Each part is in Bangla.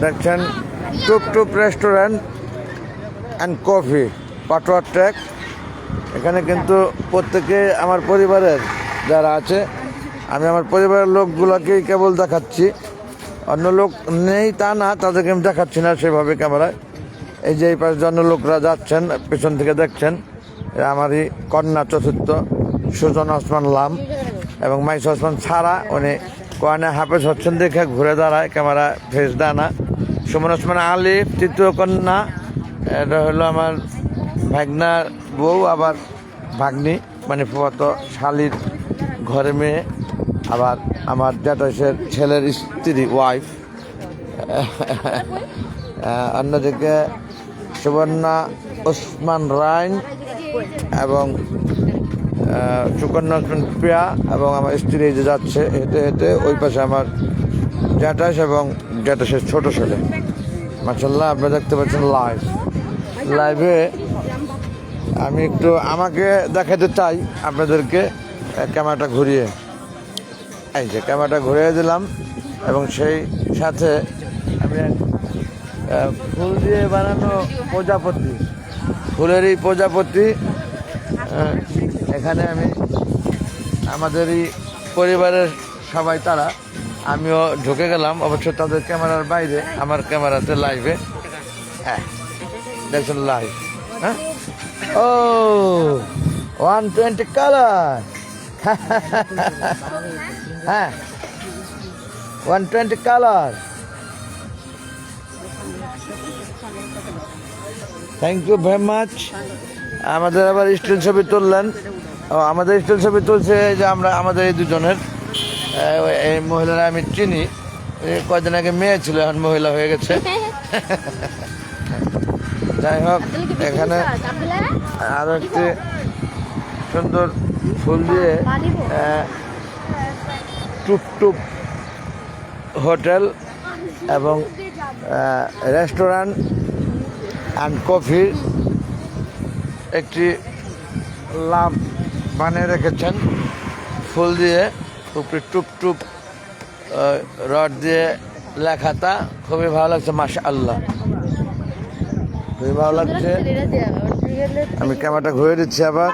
দেখছেন টুপ টুপ রেস্টুরেন্ট অ্যান্ড কফি পাটোয়া ট্র্যাক। এখানে কিন্তু প্রত্যেকে আমার পরিবারের যারা আছে, আমি আমার পরিবারের লোকগুলোকেই কেবল দেখাচ্ছি, অন্য লোক নেই তা না, তাদেরকে আমি দেখাচ্ছি না সেভাবে ক্যামেরায়। এই যে এই পাশে অন্য লোকরা যাচ্ছেন, পেছন থেকে দেখছেন, আমারই কন্যা চতুর্থ সুজন ওসমান লাম এবং মাইস ওসমান ছাড়া, উনি কোয়ানে হাফেজ হচ্ছেন দেখে ঘুরে দাঁড়ায়, ক্যামেরা ফেস দেয় না। সুমন ওসমান আলিফ তৃতীয় কন্যা, এটা হলো আমার ভাগনার বউ, আবার ভাগ্নি মানে ফুফাতো শালির ঘরে মেয়ে, আবার আমার জ্যাঠাশের ছেলের স্ত্রী ওয়াইফ। অন্যদিকে সুবর্ণা ওসমান রাইন এবং সুকন্যা ওসমান প্রিয়া এবং আমার স্ত্রী যে যাচ্ছে হেঁটে হেঁটে, ওই পাশে আমার জ্যাঠাশ এবং জ্যাঠাশের ছোটো ছেলে। মাশাআল্লাহ, আপনারা দেখতে পাচ্ছেন লাইভে আমি একটু আমাকে দেখাতে চাই আপনাদেরকে। ক্যামেরাটা ঘুরিয়ে, এই যে ক্যামেরাটা ঘুরিয়ে দিলাম, এবং সেই সাথে আমি ফুল দিয়ে বানানো প্রজাপতি, ফুলের এই প্রজাপতি, এখানে আমি আমাদেরই পরিবারের সবাই তারা, আমিও ঢুকে গেলাম, অবশ্য তাদের ক্যামেরার বাইরে, আমার ক্যামেরাতে লাইভে। হ্যাঁ দেখছেন লাইভ। হ্যাঁ, ও 120 কালার, হ্যাঁ 120 colour. Thank you very much. আমাদের আবার স্টিল ছবি তুললেন, আমাদের স্টিল ছবি তুলছে যে আমরা আমাদের এই দুজনের, এই মহিলারা আমি চিনি, কয়দিন আগে মেয়ে ছিল, এখন মহিলা হয়ে গেছে। যাই হোক, এখানে আরো একটি সুন্দর ফুল দিয়ে টুপটুপ হোটেল এবং রেস্টুরেন্ট অ্যান্ড কফি একটি লাভ বানিয়ে রেখেছেন ফুল দিয়ে, উপরে টুপটুপ রড দিয়ে লেখাটা খুবই ভালো লাগছে। মাশাআল্লাহ, খুবই ভালো লাগছে। আমি ক্যামেরাটা ঘুরে দিচ্ছি, আবার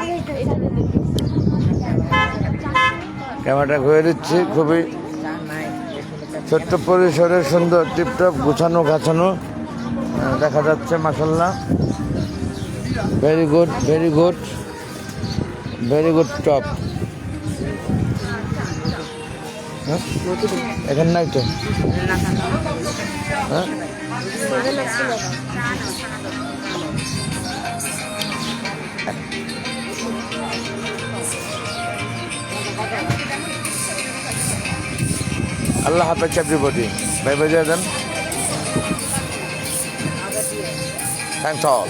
ক্যামেরাটা ঘুরে দিচ্ছি। খুবই ছোট্ট পরিসরে সুন্দর টিপটপ গুছানো গাছানো দেখা যাচ্ছে। মাশাআল্লাহ, very good, very good, very good top. এখানে নাই তো, হ্যাঁ আল্লাহ হাফেজ এভরিবডি, বাই বাই দেন, থ্যাংকস অল।